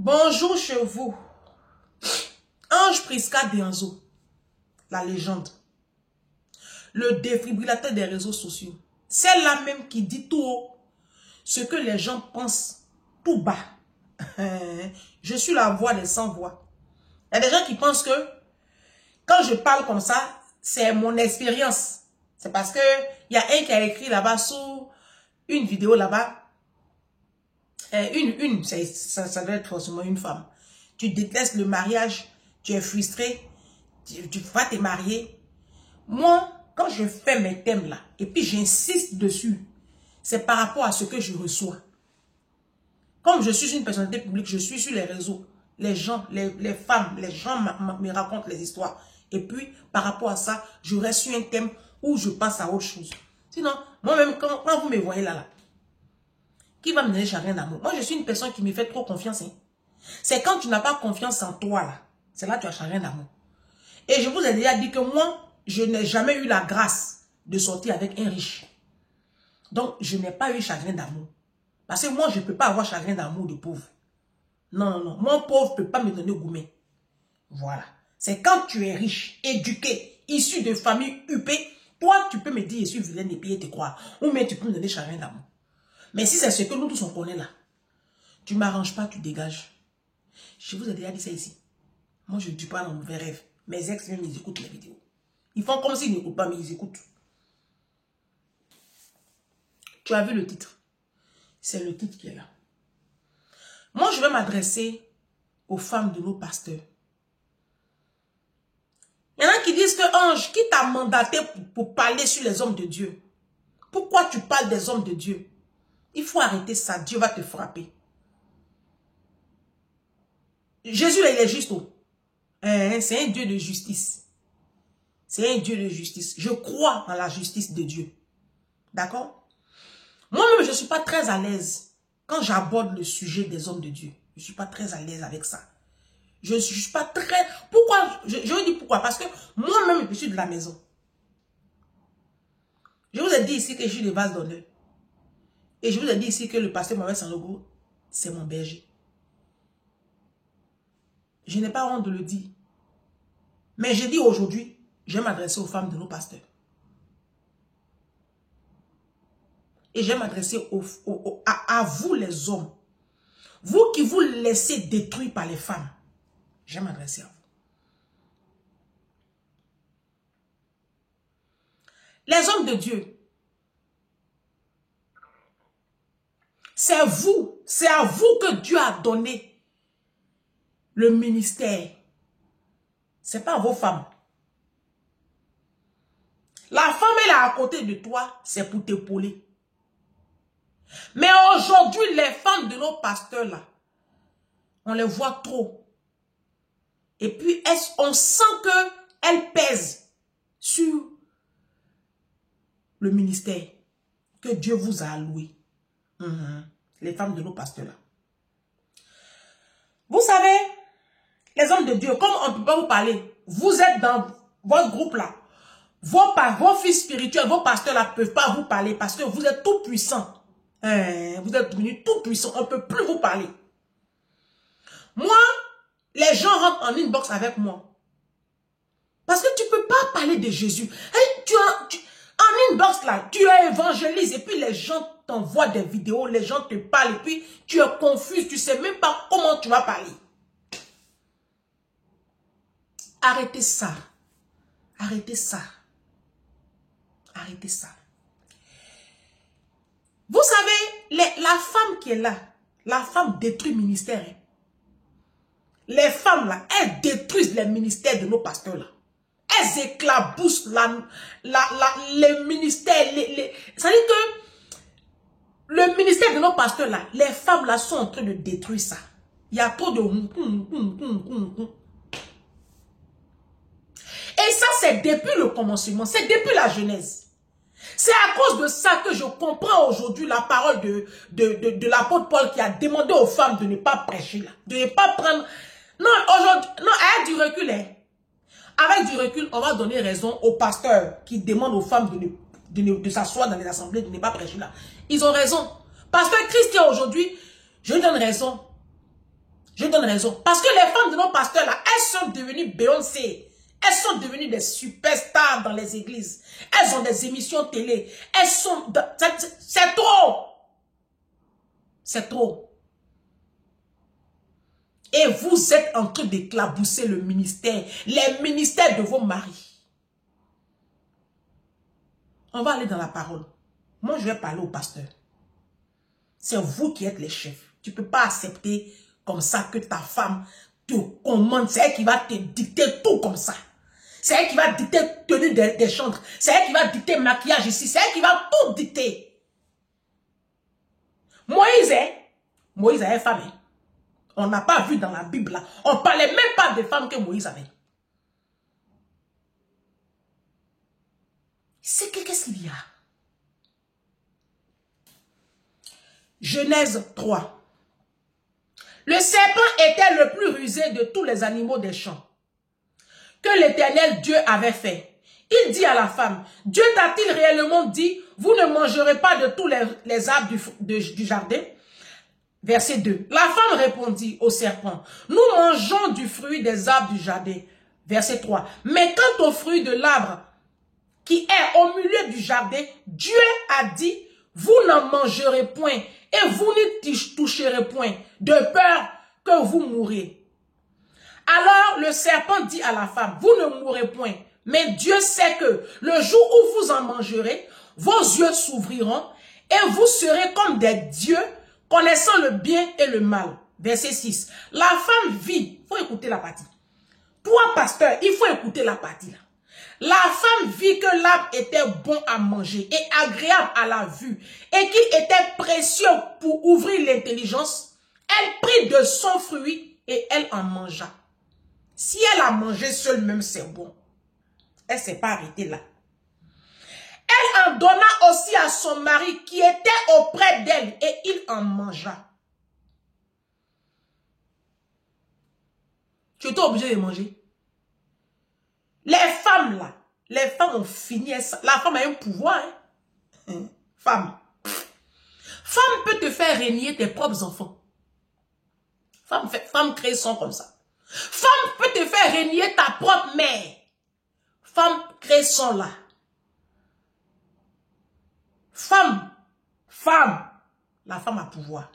Bonjour chez vous. Ange Prisca Dianzo, la légende. Le défibrillateur des réseaux sociaux. C'est la même qui dit tout haut ce que les gens pensent tout bas. Je suis la voix des sans voix. Il y a des gens qui pensent que quand je parle comme ça, c'est mon expérience. C'est parce que il y a un qui a écrit là-bas sous une vidéo là-bas. Ça doit être forcément une femme. Tu détestes le mariage, tu es frustré, tu vas te marier. Moi, quand je fais mes thèmes là, et puis j'insiste dessus, c'est par rapport à ce que je reçois. Comme je suis une personnalité publique, je suis sur les réseaux. Les gens, les femmes, les gens me racontent les histoires. Et puis, par rapport à ça, je reste sur un thème où je passe à autre chose. Sinon, moi-même, quand vous me voyez là, qui va me donner chagrin d'amour? Moi, je suis une personne qui me fait trop confiance. Hein. C'est quand tu n'as pas confiance en toi, là. C'est là que tu as chagrin d'amour. Et je vous ai déjà dit que moi, je n'ai jamais eu la grâce de sortir avec un riche. Donc, je n'ai pas eu chagrin d'amour. Parce que moi, je ne peux pas avoir chagrin d'amour de pauvre. Non, non, non. Mon pauvre ne peut pas me donner gourmet. Voilà. C'est quand tu es riche, éduqué, issu de famille huppée, toi, tu peux me dire, je suis vilaine et puis te croire. Ou bien tu peux me donner chagrin d'amour. Mais si c'est ce que nous tous on connaît là, tu ne m'arranges pas, tu dégages. Je vous ai déjà dit ça ici. Moi, je ne dis pas dans mauvais rêve. Mes ex, même, ils écoutent les vidéos. Ils font comme s'ils n'écoutent pas, mais ils écoutent. Tu as vu le titre? C'est le titre qui est là. Moi, je vais m'adresser aux femmes de nos pasteurs. Il y en a qui disent que, Ange, qui t'a mandaté pour parler sur les hommes de Dieu? Pourquoi tu parles des hommes de Dieu? Il faut arrêter ça. Dieu va te frapper. Jésus, il est juste. C'est un Dieu de justice. C'est un Dieu de justice. Je crois en la justice de Dieu. D'accord? Moi-même, je ne suis pas très à l'aise quand j'aborde le sujet des hommes de Dieu. Je ne suis pas très à l'aise avec ça. Je ne suis pas très... Pourquoi? Je vous dis pourquoi. Parce que moi-même, je suis de la maison. Je vous ai dit ici que je suis de vase d'honneur. Et je vous ai dit ici que le pasteur Mohamed Sanogo, c'est mon berger. Je n'ai pas honte de le dire. Mais je dis aujourd'hui, je vais m'adresser aux femmes de nos pasteurs. Et je vais m'adresser à vous les hommes. Vous qui vous laissez détruire par les femmes. Je vais m'adresser à vous. Les hommes de Dieu. C'est à vous que Dieu a donné le ministère. Ce n'est pas à vos femmes. La femme, elle est à côté de toi, c'est pour t'épauler. Mais aujourd'hui, les femmes de nos pasteurs, là, on les voit trop. Et puis, on sent qu'elles pèsent sur le ministère que Dieu vous a alloué. Les femmes de nos pasteurs, là. Vous savez, les hommes de Dieu, comme on ne peut pas vous parler, vous êtes dans votre groupe, là. Vos fils spirituels, vos pasteurs, là, ne peuvent pas vous parler parce que vous êtes tout puissants. Vous êtes devenus tout puissants. On ne peut plus vous parler. Moi, les gens rentrent en inbox avec moi. Parce que tu ne peux pas parler de Jésus. En inbox, là, tu évangélises et puis les gens t'envoient des vidéos, les gens te parlent et puis tu es confus, tu ne sais même pas comment tu vas parler. Arrêtez ça. Arrêtez ça. Arrêtez ça. Vous savez, la femme qui est là, la femme détruit le ministère. Hein. Les femmes là, elles détruisent les ministères de nos pasteurs là. Elles éclaboussent les ministères. Ça veut dire que le ministère de nos pasteurs là, les femmes là sont en train de détruire ça. Il y a trop de... Et ça, c'est depuis le commencement, c'est depuis la Genèse. C'est à cause de ça que je comprends aujourd'hui la parole de l'apôtre Paul qui a demandé aux femmes de ne pas prêcher là, de ne pas prendre... Non, aujourd'hui, non, avec du recul, hein. Avec du recul, on va donner raison aux pasteurs qui demandent aux femmes de s'asseoir dans les assemblées, de ne pas prêcher là. Ils ont raison. Pasteur Christian aujourd'hui, je lui donne raison. Je donne raison. Parce que les femmes de nos pasteurs là, elles sont devenues Beyoncé. Elles sont devenues des superstars dans les églises. Elles ont des émissions télé. Elles sont... C'est trop. C'est trop. Et vous êtes en train d'éclabousser le ministère. Les ministères de vos maris. On va aller dans la parole. Moi, je vais parler au pasteur. C'est vous qui êtes les chefs. Tu ne peux pas accepter comme ça que ta femme te commande. C'est elle qui va te dicter tout comme ça. C'est elle qui va dicter tenue des chantres. C'est elle qui va dicter maquillage ici. C'est elle qui va tout dicter. Moïse a une femme. On n'a pas vu dans la Bible là. On ne parlait même pas des femmes que Moïse avait. Qu'est-ce qu'il y a? Genèse 3. Le serpent était le plus rusé de tous les animaux des champs que l'Éternel Dieu avait fait. Il dit à la femme, Dieu t'a-t-il réellement dit, vous ne mangerez pas de tous les arbres du jardin? Verset 2. La femme répondit au serpent, nous mangeons du fruit des arbres du jardin. Verset 3. Mais quant au fruit de l'arbre qui est au milieu du jardin, Dieu a dit, vous n'en mangerez point et vous n'y toucherez point, de peur que vous mouriez. Alors le serpent dit à la femme, vous ne mourrez point, mais Dieu sait que le jour où vous en mangerez, vos yeux s'ouvriront et vous serez comme des dieux, connaissant le bien et le mal. Verset 6. La femme vit, il faut écouter la partie. Toi, pasteur, il faut écouter la partie là. La femme vit que l'arbre était bon à manger et agréable à la vue et qu'il était précieux pour ouvrir l'intelligence. Elle prit de son fruit et elle en mangea. Si elle a mangé seule même, c'est bon. Elle ne s'est pas arrêtée là. Elle en donna aussi à son mari qui était auprès d'elle et il en mangea. Tu étais obligé de manger. Les femmes là, les femmes ont fini. La femme a un pouvoir. Hein? Femme. Femme peut te faire régner tes propres enfants. Femme crée son comme ça. Femme peut te faire régner ta propre mère. Femme crée son là. Femme. La femme a pouvoir.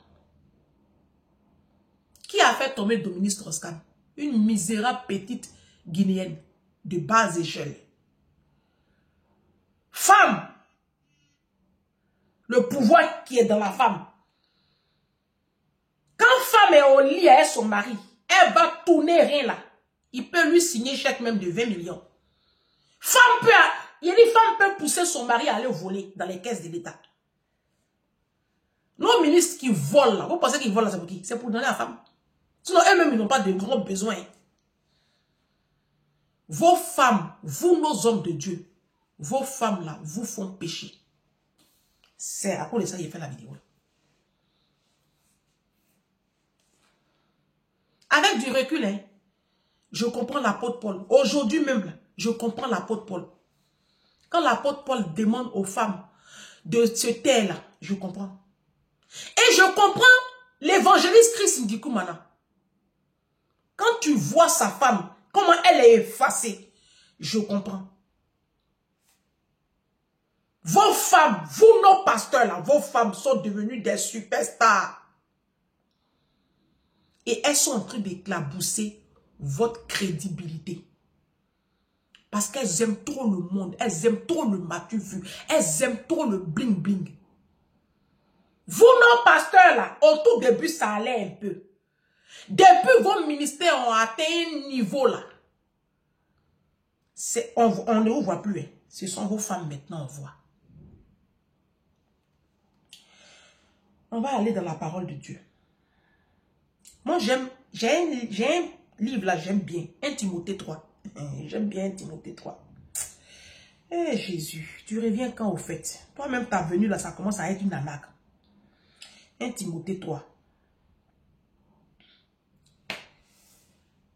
Qui a fait tomber Dominique Strauss-Kahn? Une misérable petite Guinéenne de bas échelle. Femme. Le pouvoir qui est dans la femme. Quand femme est au lit avec son mari, elle va tourner rien là. Il peut lui signer chèque même de 20 millions. Il y a des femmes peuvent pousser son mari à aller voler dans les caisses de l'État. Nos ministres qui volent là, vous pensez qu'ils volent là, c'est pour qui? C'est pour donner à la femme. Sinon, eux-mêmes, ils n'ont pas de gros besoins. Vos femmes, vous, nos hommes de Dieu, vos femmes là, vous font pécher. C'est à cause de ça que j'ai fait la vidéo. Avec du recul, hein, je comprends l'apôtre Paul. Aujourd'hui même, là, je comprends l'apôtre Paul. Quand l'apôtre Paul demande aux femmes de se taire là, je comprends. Et je comprends l'évangéliste Chris Ndikumana. Quand tu vois sa femme, comment elle est effacée, je comprends. Vos femmes, vous nos pasteurs là, vos femmes sont devenues des superstars. Et elles sont en train d'éclabousser votre crédibilité. Parce qu'elles aiment trop le monde, elles aiment trop le matu vu, elles aiment trop le bling bling. Vous nos pasteurs là, au tout début ça allait un peu. Depuis vos ministères ont atteint un niveau là. On ne vous voit plus. Hein. Ce sont vos femmes maintenant, on voit. On va aller dans la parole de Dieu. Moi, j'ai un livre là, j'aime bien. 1 Timothée 3. J'aime bien 1 Timothée 3. Eh Jésus, tu reviens quand au fait? Toi-même, ta venue là, ça commence à être une arnaque. 1 Timothée 3.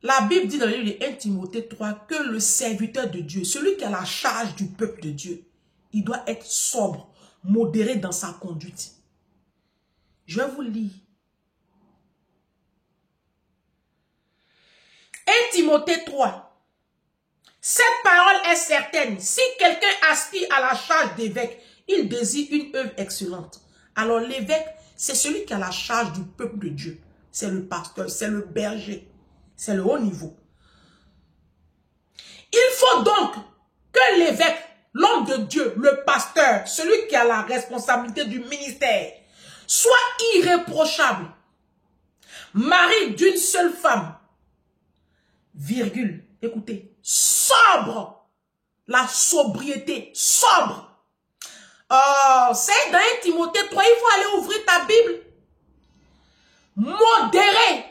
La Bible dit dans le livre de 1 Timothée 3 que le serviteur de Dieu, celui qui a la charge du peuple de Dieu, il doit être sobre, modéré dans sa conduite. Je vais vous lire. Timothée 3. Cette parole est certaine. Si quelqu'un aspire à la charge d'évêque, il désire une œuvre excellente. Alors l'évêque, c'est celui qui a la charge du peuple de Dieu. C'est le pasteur, c'est le berger. C'est le haut niveau. Il faut donc que l'évêque, l'homme de Dieu, le pasteur, celui qui a la responsabilité du ministère, soit irréprochable. Mari d'une seule femme. Virgule. Écoutez. Sobre. La sobriété. Sobre. Oh, c'est dans 1 Timothée 3. Il faut aller ouvrir ta Bible. Modéré.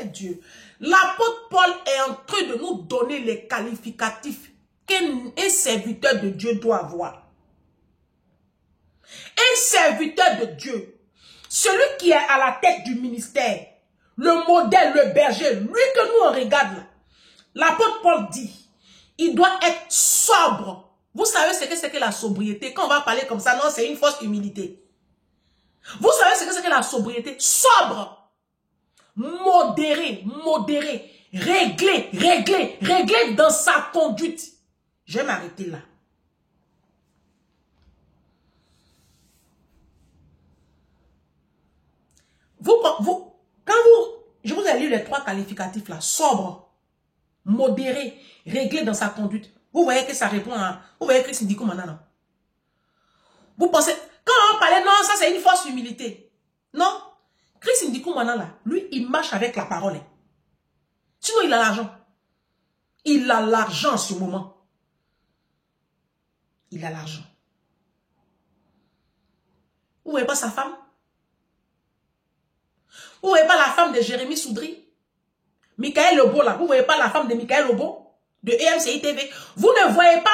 Dieu. L'apôtre Paul est en train de nous donner les qualificatifs qu'un serviteur de Dieu doit avoir. Un serviteur de Dieu, celui qui est à la tête du ministère, le modèle, le berger, lui que nous on regarde là, l'apôtre Paul dit, il doit être sobre. Vous savez ce que c'est que la sobriété? Quand on va parler comme ça, non, c'est une fausse humilité. Vous savez ce que c'est que la sobriété? Sobre. Modéré, modéré, réglé dans sa conduite. Je vais m'arrêter là. Je vous ai lu les 3 qualificatifs là, sobre, modéré, réglé dans sa conduite. Vous voyez que ça répond à, vous voyez que c'est dit comme non. Vous pensez, quand on parlait, non, ça c'est une fausse humilité. Non. Christ Ndikou maintenant là, lui, il marche avec la parole. Sinon, il a l'argent. Il a l'argent en ce moment. Il a l'argent. Vous voyez pas sa femme? Vous voyez pas la femme de Jérémy Soudry? Michael Lobo là, vous voyez pas la femme de Michael Lobo? De EMCI TV? Vous ne voyez pas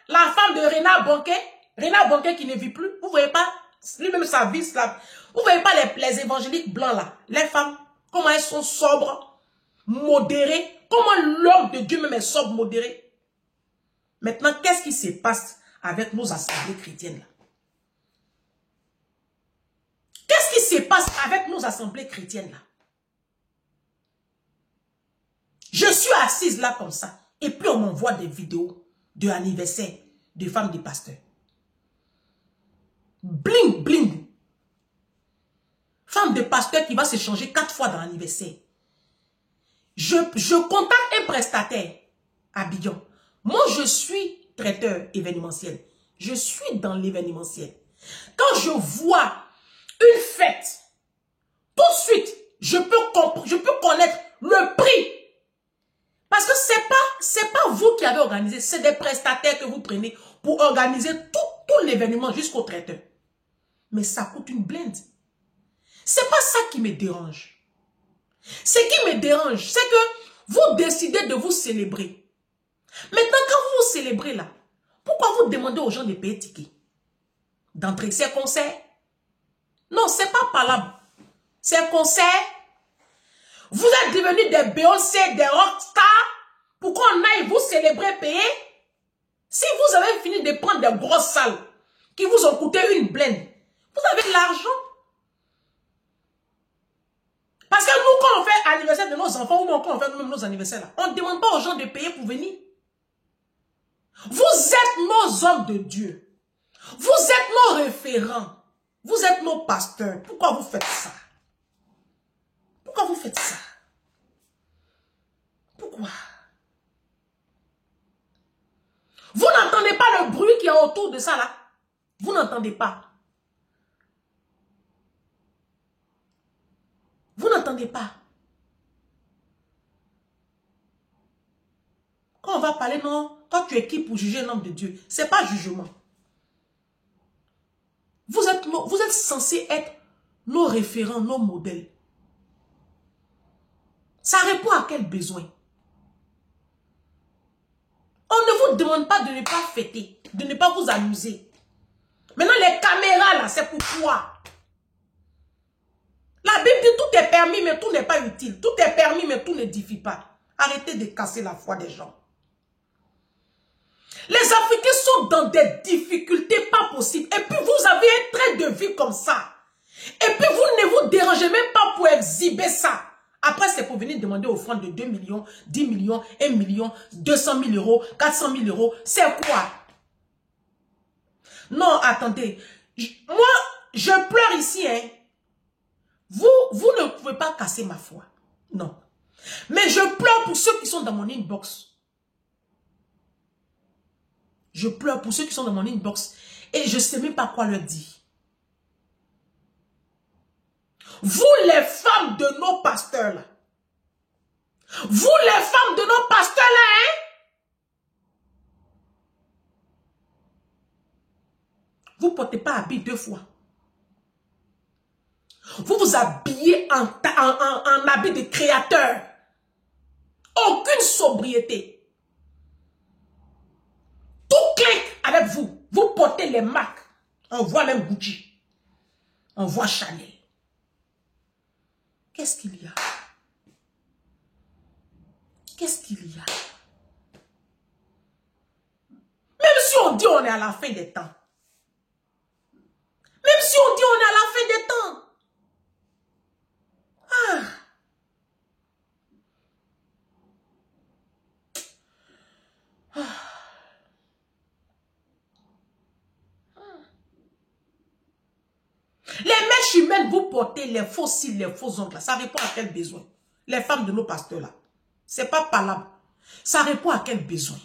la femme de Rena Banquet? Rena Banquet qui ne vit plus? Vous voyez pas? Lui-même sa vie, là. Vous voyez pas les évangéliques blancs là, les femmes, comment elles sont sobres, modérées, comment l'homme de Dieu même est sobre, modéré. Maintenant, qu'est-ce qui se passe avec nos assemblées chrétiennes là? Qu'est-ce qui se passe avec nos assemblées chrétiennes là? Je suis assise là comme ça, et puis on m'envoie des vidéos de anniversaire de femmes de pasteurs. Bling, bling. Femme de pasteur qui va se changer 4 fois dans l'anniversaire. Je contacte un prestataire à Bidjon. Moi, je suis traiteur événementiel. Je suis dans l'événementiel. Quand je vois une fête, tout de suite, je peux connaître le prix. Parce que c'est pas vous qui avez organisé, c'est des prestataires que vous prenez pour organiser tout l'événement jusqu'au traiteur. Mais ça coûte une blinde. C'est pas ça qui me dérange. Ce qui me dérange, c'est que vous décidez de vous célébrer. Maintenant, quand vous vous célébrez là, pourquoi vous demandez aux gens de payer ticket? D'entrer ces concerts? Non, c'est pas parlable. Ces concerts, vous êtes devenus des Beyoncé, des rockstars, pour qu'on aille vous célébrer, payer? Si vous avez fini de prendre des grosses salles qui vous ont coûté une blinde, vous avez de l'argent. Parce que nous, quand on fait l'anniversaire de nos enfants, ou quand on fait nous-mêmes nos anniversaires, là, on ne demande pas aux gens de payer pour venir. Vous êtes nos hommes de Dieu. Vous êtes nos référents. Vous êtes nos pasteurs. Pourquoi vous faites ça? Pourquoi vous faites ça? Pourquoi? Vous n'entendez pas le bruit qui est autour de ça là? Vous n'entendez pas. Vous n'entendez pas. Quand on va parler, non, toi tu es qui pour juger un homme de Dieu? Ce n'est pas jugement. Vous êtes censés être nos référents, nos modèles. Ça répond à quel besoin? On ne vous demande pas de ne pas fêter, de ne pas vous amuser. Maintenant, les caméras là, c'est pour quoi? La Bible dit tout est permis, mais tout n'est pas utile. Tout est permis, mais tout n'édifie pas. Arrêtez de casser la foi des gens. Les Africains sont dans des difficultés pas possibles. Et puis vous avez un trait de vie comme ça. Et puis vous ne vous dérangez même pas pour exhiber ça Après, c'est pour venir demander offrande de 2 millions, 10 millions, 1 million, 200 000 euros, 400 000 euros. C'est quoi? Non, attendez. Moi, je pleure ici, hein. Vous ne pouvez pas casser ma foi. Non. Mais je pleure pour ceux qui sont dans mon inbox. Je pleure pour ceux qui sont dans mon inbox. Et je ne sais même pas quoi leur dire. Vous, les femmes de nos pasteurs, là. Vous, les femmes de nos pasteurs, là, hein. Vous ne portez pas habit 2 fois. Vous vous habillez en habit de créateur. Aucune sobriété. Tout clique avec vous. Vous portez les marques. On voit même Gucci. On voit Chanel. Qu'est-ce qu'il y a? Qu'est-ce qu'il y a? Même si on dit on est à la fin des temps. Même si on dit on est à la fin des temps. Ah. Ah. Les mèches humaines, vous portez les faux cils, les faux ongles. Ça répond à quel besoin? Les femmes de nos pasteurs là. C'est pas palable. Ça répond à quel besoin?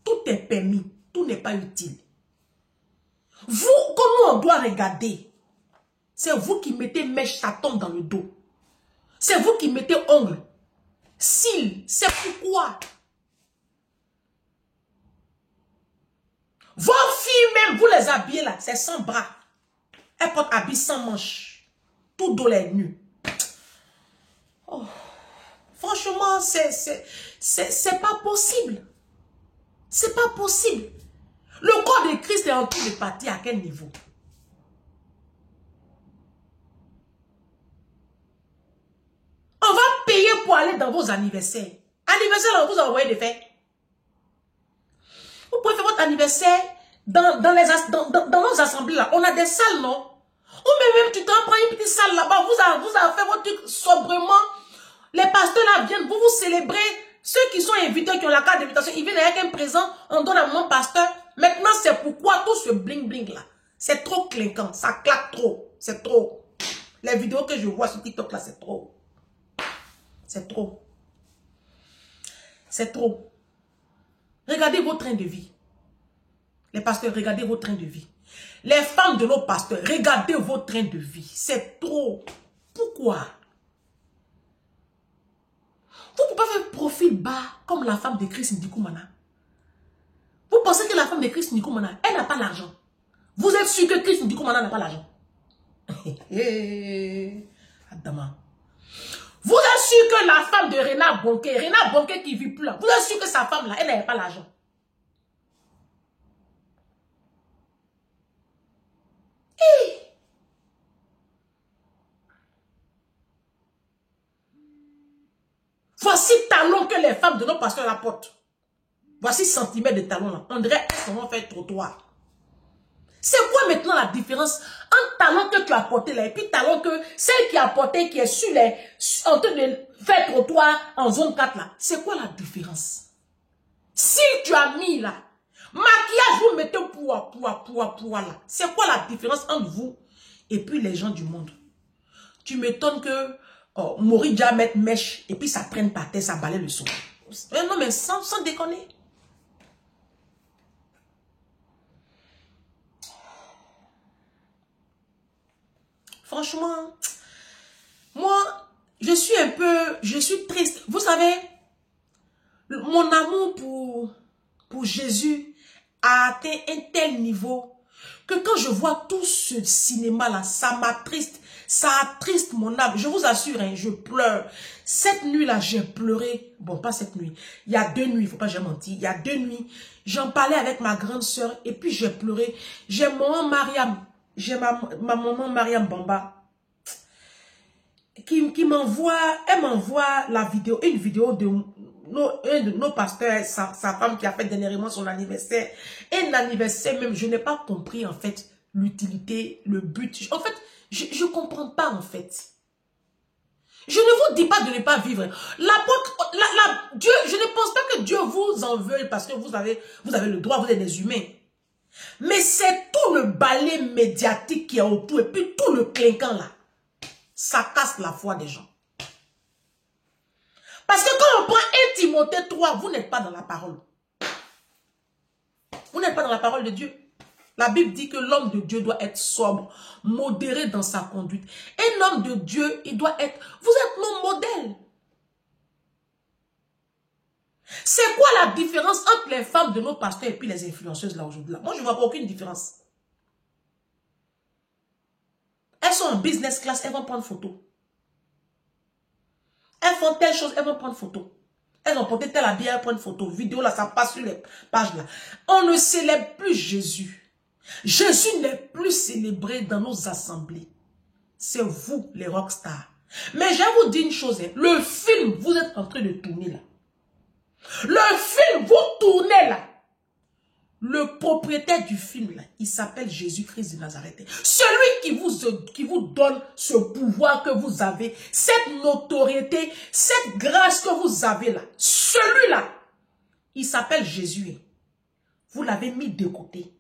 Tout est permis. Tout n'est pas utile. Vous, comment on doit regarder? C'est vous qui mettez mèche, ça tombe dans le dos. C'est vous qui mettez ongles. Cils, c'est pourquoi. Vos filles même, vous les habillez là, c'est sans bras. Elles portent habits sans manches. Tout dos les nus. Oh. Franchement, c'est pas possible. C'est pas possible. Le corps de Christ est en train de partir à quel niveau? On va payer pour aller dans vos anniversaires. Anniversaire, là, vous envoyez des fêtes. Vous pouvez faire votre anniversaire dans nos assemblées là. On a des salles, non? Ou même tu t'en prends une petite salle là-bas. Vous avez fait votre truc sobrement. Les pasteurs là viennent, vous célébrez. Ceux qui sont invités, qui ont la carte d'invitation, ils viennent avec un présent, on donne à mon pasteur. Maintenant, c'est pourquoi tout ce bling-bling là. C'est trop clinquant, ça claque trop. C'est trop. Les vidéos que je vois sur TikTok là, c'est trop. C'est trop. C'est trop. Regardez vos trains de vie. Les pasteurs, regardez vos trains de vie. Les femmes de nos pasteurs, regardez vos trains de vie. C'est trop. Pourquoi? Vous ne pouvez pas faire profil bas comme la femme de Chris Ndikoumana. Vous pensez que la femme de Chris Ndikoumana, elle n'a pas l'argent. Vous êtes sûr que Chris Ndikoumana n'a pas l'argent? Adama. Vous êtes sûr que la femme de Rena Bonke qui vit plus là, vous êtes sûr que sa femme là, elle n'avait pas l'argent? Voici talons que les femmes de nos pasteurs apportent. Voici centimètres de talons là. On dirait qu'elles vont faire trottoir. C'est quoi maintenant la différence entre talon que tu as porté là et puis talon que celle qui a porté, qui est sur les, en train de faire trottoir en zone 4 là? C'est quoi la différence? Si tu as mis là, maquillage, vous mettez poids là. C'est quoi la différence entre vous et puis les gens du monde? Tu m'étonnes que Mori déjà mettre mèche et puis ça prenne par terre, ça balaye le son. Non mais sans déconner. Franchement, moi, je suis triste. Vous savez, mon amour pour Jésus a atteint un tel niveau que quand je vois tout ce cinéma-là, ça m'attriste. Ça attriste mon âme. Je vous assure, hein, je pleure. Cette nuit-là, j'ai pleuré. Bon, pas cette nuit. Il y a 2 nuits, il ne faut pas que j'ai menti. Il y a 2 nuits, j'en parlais avec ma grande sœur et puis j'ai pleuré. J'ai maman Mariam. J'ai ma maman Mariam Bamba qui m'envoie, elle m'envoie la vidéo, une vidéo de un de nos pasteurs, sa femme qui a fait dernièrement son anniversaire. Un anniversaire même, je n'ai pas compris en fait l'utilité, le but. En fait, je ne comprends pas en fait. Je ne vous dis pas de ne pas vivre. Dieu, je ne pense pas que Dieu vous en veuille parce que vous avez le droit, vous êtes des humains. Mais c'est tout le balai médiatique qui est autour et puis tout le clinquant là. Ça casse la foi des gens. Parce que quand on prend 1 Timothée 3, vous n'êtes pas dans la parole. Vous n'êtes pas dans la parole de Dieu. La Bible dit que l'homme de Dieu doit être sobre, modéré dans sa conduite. Un homme de Dieu, il doit être... Vous êtes mon modèle. C'est quoi la différence entre les femmes de nos pasteurs et puis les influenceuses là aujourd'hui? Moi, je ne vois pas aucune différence. Elles sont en business class, elles vont prendre photo. Elles font telle chose, elles vont prendre photo. Elles ont porté tel habit, elles prennent photo. Vidéo là, ça passe sur les pages là. On ne célèbre plus Jésus. Jésus n'est plus célébré dans nos assemblées. C'est vous, les rockstars. Mais je vais vous dire une chose. Le film, vous êtes en train de tourner là. Le film, vous tournez là. Le propriétaire du film là, il s'appelle Jésus-Christ de Nazareth. Celui qui vous donne ce pouvoir que vous avez, cette notoriété, cette grâce que vous avez là. Celui-là, il s'appelle Jésus. Vous l'avez mis de côté.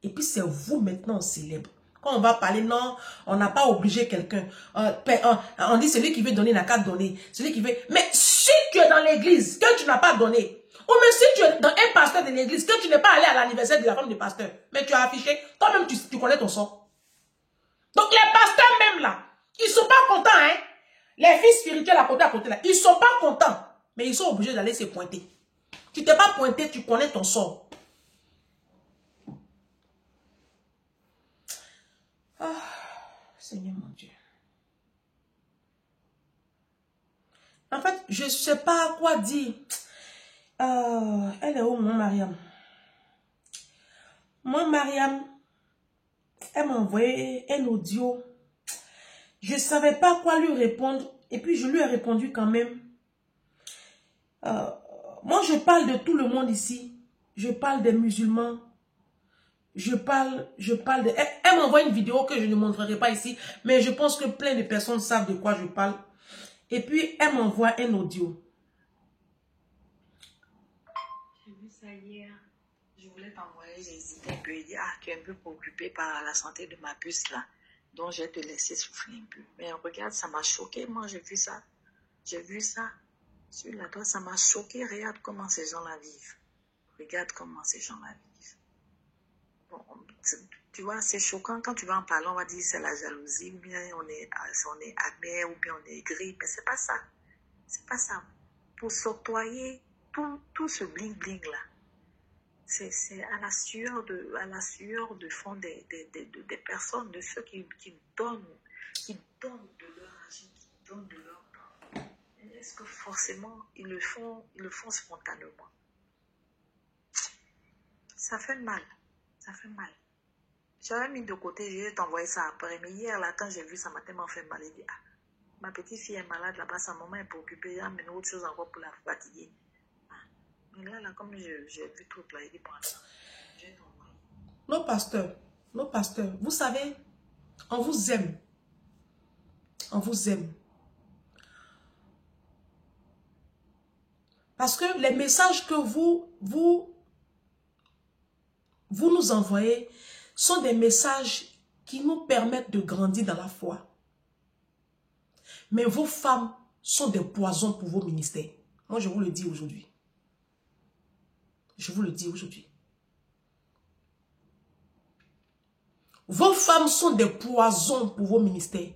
Et puis c'est vous maintenant célèbre. Quand on va parler, non, on n'a pas obligé quelqu'un. On dit celui qui veut donner n'a qu'à donner. Celui qui veut... Mais si tu es dans l'église, que tu n'as pas donné, ou même si tu es dans un pasteur de l'église, que tu n'es pas allé à l'anniversaire de la femme du pasteur, mais tu as affiché, toi-même tu connais ton sort. Donc les pasteurs même là, ils ne sont pas contents, hein. Les fils spirituels à côté là, ils ne sont pas contents. Mais ils sont obligés d'aller se pointer. Tu t'es pas pointé, tu connais ton sort. Ah, Seigneur mon Dieu. En fait, je ne sais pas quoi dire. Elle est où, mon Mariam? Mon Mariam, elle m'a envoyé un audio. Je ne savais pas quoi lui répondre. Et puis, je lui ai répondu quand même. Moi, je parle de tout le monde ici. Je parle des musulmans. Je parle de... Elle m'envoie une vidéo que je ne montrerai pas ici. Mais je pense que plein de personnes savent de quoi je parle. Et puis, elle m'envoie un audio. J'ai vu ça hier. Je voulais t'envoyer, j'ai hésité un peu. Il dit, ah, tu es un peu préoccupée par la santé de ma puce là. Donc, je vais te laisser souffrir un peu. Mais regarde, ça m'a choqué. Moi, j'ai vu ça. J'ai vu ça. Sur la toile, ça m'a choqué. Regarde comment ces gens-là vivent. Regarde comment ces gens-là vivent. Bon, tu vois, c'est choquant. Quand tu vas en parler, on va dire c'est la jalousie, ou bien on est amer, ou bien on est aigri. Mais c'est pas ça. C'est pas ça. Pour s'octroyer tout ce bling-bling là, c'est à la sueur de fond des personnes, de ceux qui donnent de leur argent, qui donnent de leur temps. Est-ce que forcément ils le font spontanément? Ça fait mal. Ça fait mal. J'avais mis de côté, je vais t'envoyer ça après. Mais hier, là, quand j'ai vu ça, m'a tellement fait mal. Il dit, ah, ma petite fille est malade là-bas, sa maman est préoccupée, il a amené autre chose encore pour la fatiguer. Ah. Mais là, comme j'ai vu tout là, il dit, bon, attends, je vais t'envoyer. Nos pasteurs, vous savez, on vous aime. On vous aime. Parce que les messages que vous nous envoyez sont des messages qui nous permettent de grandir dans la foi. Mais vos femmes sont des poisons pour vos ministères. Moi, je vous le dis aujourd'hui. Je vous le dis aujourd'hui. Vos femmes sont des poisons pour vos ministères.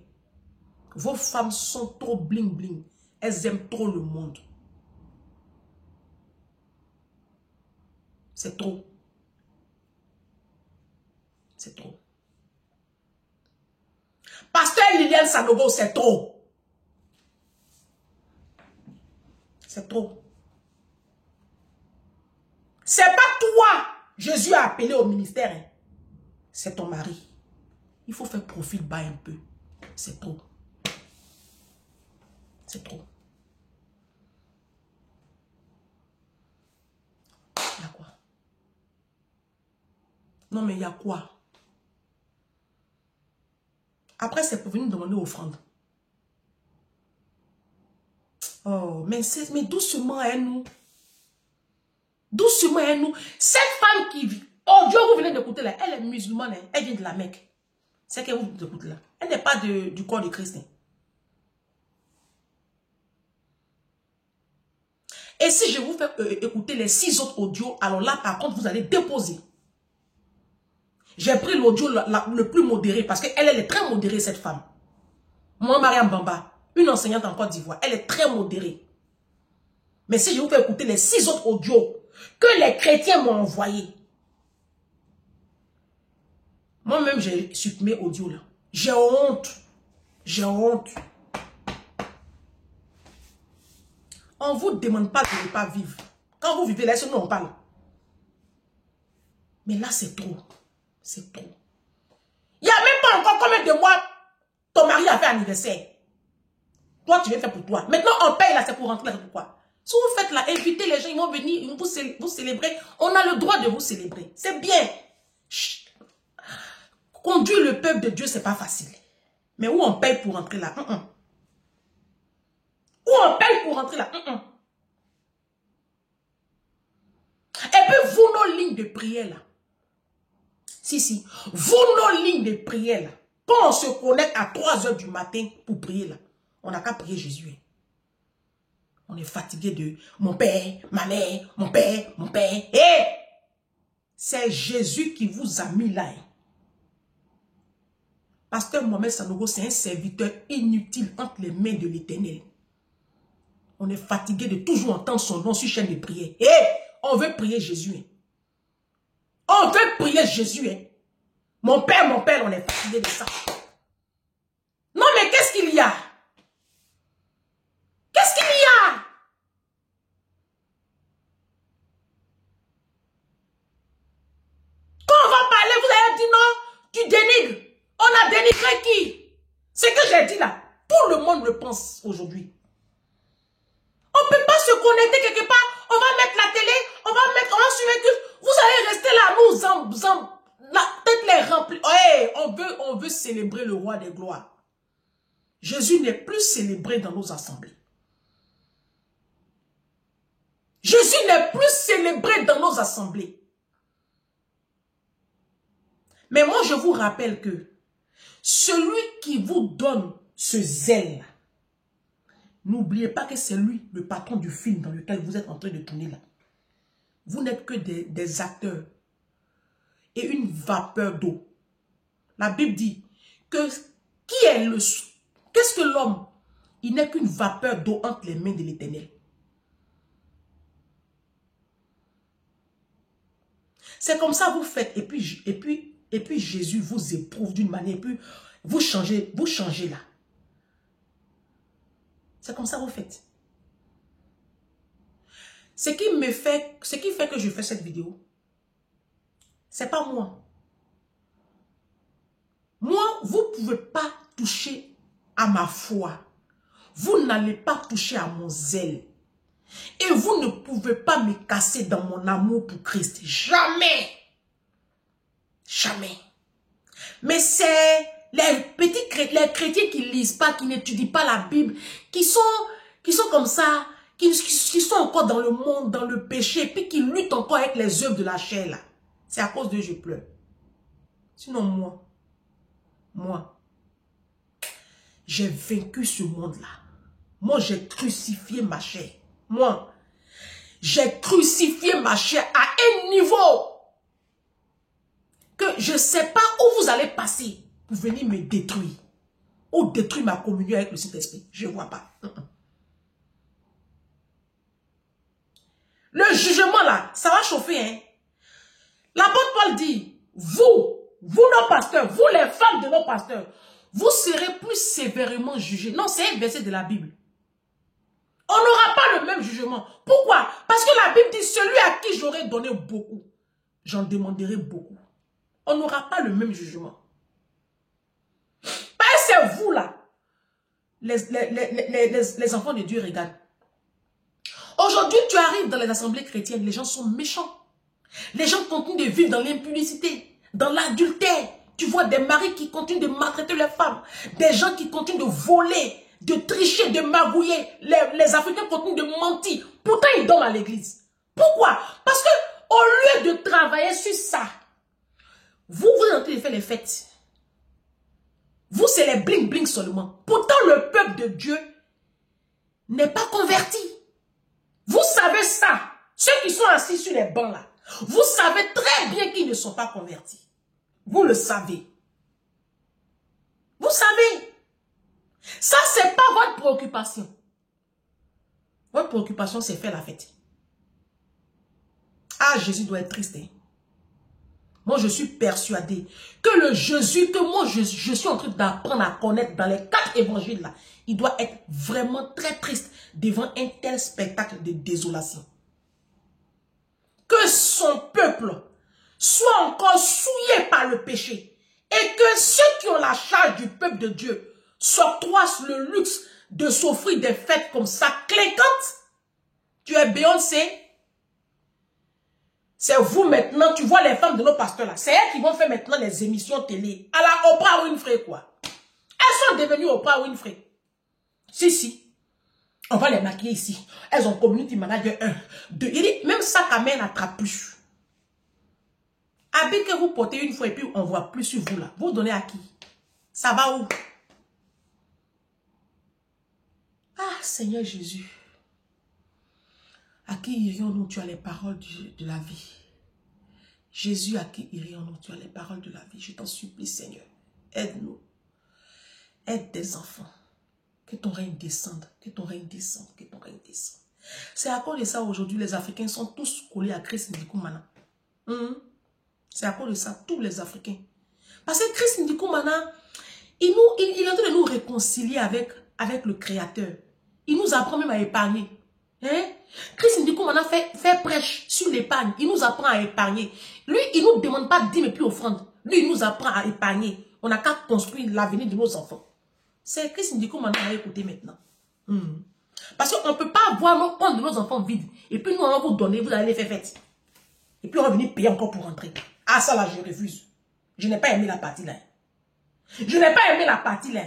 Vos femmes sont trop bling bling. Elles aiment trop le monde. C'est trop. C'est trop. Pasteur Liliane Sanogo, c'est trop. C'est trop. C'est pas toi, Jésus a appelé au ministère. Hein. C'est ton mari. Il faut faire profil bas un peu. C'est trop. C'est trop. Il y a quoi? Non, mais il y a quoi? Après, c'est pour venir demander offrande. Oh, mais doucement, hein, nous. Doucement, hein, nous. Cette femme qui vit, oh Dieu, vous venez d'écouter là, elle est musulmane, hein, elle vient de la Mecque. C'est qu'elle vous écoute là. Elle n'est pas du corps de Christ. Hein. Et si je vous fais écouter les 6 autres audios, alors là, par contre, vous allez déposer. J'ai pris l'audio le plus modéré parce qu'elle est très modérée, cette femme. Moi, Mariam Bamba, une enseignante en Côte d'Ivoire, elle est très modérée. Mais si je vous fais écouter les 6 autres audios que les chrétiens m'ont envoyés, moi-même, j'ai supprimé audio là. J'ai honte. J'ai honte. On ne vous demande pas de ne pas vivre. Quand vous vivez, laissez-nous en parle. Mais là, c'est trop. C'est trop. Il n'y a même pas encore combien de mois ton mari a fait anniversaire. Toi, tu viens faire pour toi. Maintenant, on paye là, c'est pour rentrer là, c'est pourquoi. Si vous faites là, invitez les gens, ils vont venir, ils vont vous célébrer. On a le droit de vous célébrer. C'est bien. Chut. Conduire le peuple de Dieu, c'est pas facile. Mais où on paye pour rentrer là? Où on paye pour rentrer là? Et puis, vous, nos lignes de prière là. Si. Vous, nos lignes de prière là. Quand on se connecte à 3 h du matin pour prier là, on n'a qu'à prier Jésus. On est fatigué de mon père, ma mère, mon père, mon père. Hey! C'est Jésus qui vous a mis là. Pasteur Mohamed Sanogo, c'est un serviteur inutile entre les mains de l'Éternel. On est fatigué de toujours entendre son nom sur chaîne de prière. Hey! On veut prier Jésus. On veut prier Jésus. Mon père, on est fatigué de ça. Non, mais qu'est-ce qu'il y a? Qu'est-ce qu'il y a? Quand on va parler, vous allez dire non, tu dénigres. On a dénigré qui? C'est que j'ai dit là. Tout le monde le pense aujourd'hui. On ne peut pas se connecter quelque part. On va mettre la télé, on va suivre un culte. Vous allez rester là, la tête les remplie. Hey, on veut célébrer le roi des gloires. Jésus n'est plus célébré dans nos assemblées. Jésus n'est plus célébré dans nos assemblées. Mais moi, je vous rappelle que celui qui vous donne ce zèle, n'oubliez pas que c'est lui, le patron du film dans lequel vous êtes en train de tourner là. Vous n'êtes que des acteurs et une vapeur d'eau. La Bible dit que qu'est-ce que l'homme? Il n'est qu'une vapeur d'eau entre les mains de l'Éternel. C'est comme ça vous faites. Et puis Jésus vous éprouve d'une manière. Et puis vous changez là. C'est comme ça vous faites. Ce qui fait que je fais cette vidéo, c'est pas moi. Moi, vous ne pouvez pas toucher à ma foi. Vous n'allez pas toucher à mon zèle. Et vous ne pouvez pas me casser dans mon amour pour Christ. Jamais. Jamais. Mais c'est les chrétiens qui ne lisent pas, qui n'étudient pas la Bible, qui sont comme ça, qui sont encore dans le monde, dans le péché, puis qui luttent encore avec les œuvres de la chair là. C'est à cause d'eux que je pleure. Sinon moi, j'ai vaincu ce monde-là. Moi, j'ai crucifié ma chair. Moi, j'ai crucifié ma chair à un niveau que je ne sais pas où vous allez passer pour venir me détruire. Ou détruire ma communion avec le Saint-Esprit. Je ne vois pas. Le jugement là, ça va chauffer. Hein? L'apôtre Paul dit, vous nos pasteurs, vous les femmes de nos pasteurs, vous serez plus sévèrement jugés. Non, c'est un verset de la Bible. On n'aura pas le même jugement. Pourquoi? Parce que la Bible dit, celui à qui j'aurais donné beaucoup, j'en demanderai beaucoup. On n'aura pas le même jugement. Parce que c'est vous là, les enfants de Dieu, regardent. Aujourd'hui, tu arrives dans les assemblées chrétiennes, les gens sont méchants. Les gens continuent de vivre dans l'impunicité, dans l'adultère. Tu vois des maris qui continuent de maltraiter leurs femmes, des gens qui continuent de voler, de tricher, de magouiller. Les Africains continuent de mentir. Pourtant, ils dorment à l'église. Pourquoi? Parce que au lieu de travailler sur ça, vous êtes en train de faire les fêtes. Vous, c'est les bling-bling seulement. Pourtant, le peuple de Dieu n'est pas converti. Vous savez ça. Ceux qui sont assis sur les bancs là, vous savez très bien qu'ils ne sont pas convertis. Vous le savez. Vous savez. Ça, c'est pas votre préoccupation. Votre préoccupation, c'est faire la fête. Ah, Jésus doit être triste. Hein? Moi, je suis persuadé que le Jésus que moi, je suis en train d'apprendre à connaître dans les 4 évangiles là, il doit être vraiment très triste devant un tel spectacle de désolation. Que son peuple soit encore souillé par le péché et que ceux qui ont la charge du peuple de Dieu s'octroient le luxe de s'offrir des fêtes comme ça, clinquantes. Tu es Beyoncé. C'est vous maintenant, tu vois les femmes de nos pasteurs là, c'est elles qui vont faire maintenant les émissions télé. À la Oprah Winfrey quoi. Elles sont devenues Oprah Winfrey. Si. On va les maquiller ici. Elles ont community manager 1, 2. Il dit, même ça, ta mère n'attrape plus. Habit que vous portez une fois et puis on ne voit plus sur vous là. Vous donnez à qui? Ça va où? Ah, Seigneur Jésus. À qui irions-nous? Tu as les paroles de la vie. Jésus, à qui irions-nous? Tu as les paroles de la vie. Je t'en supplie, Seigneur. Aide-nous. Aide des enfants. Que ton règne descende. Que ton règne descende. Que ton règne descende. C'est à cause de ça, aujourd'hui, les Africains sont tous collés à Christ Ndikoumana. C'est à cause de ça, tous les Africains. Parce que Christ Ndikoumana, il est en train de nous réconcilier avec le Créateur. Il nous apprend même à épargner. Hein? Christ Ndikoumana fait prêche sur l'épargne. Il nous apprend à épargner. Lui, il ne nous demande pas de dîmes et puis offrande. Lui, il nous apprend à épargner. On n'a qu'à construire l'avenir de nos enfants. C'est Christ Ndikoumana à écouter maintenant. Parce qu'on ne peut pas avoir nos comptes de nos enfants vides. Et puis nous, on va vous donner, vous allez les faire fête. Et puis on va venir payer encore pour rentrer. Ah, ça là, je refuse. Je n'ai pas aimé la partie là. Je n'ai pas aimé la partie là.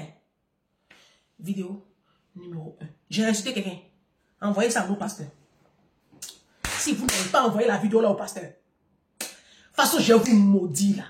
Vidéo numéro 1. J'ai insulté quelqu'un. Envoyez ça à vos pasteurs. Si vous n'avez pas envoyé la vidéo là au pasteur, de toute façon, je vous maudis là.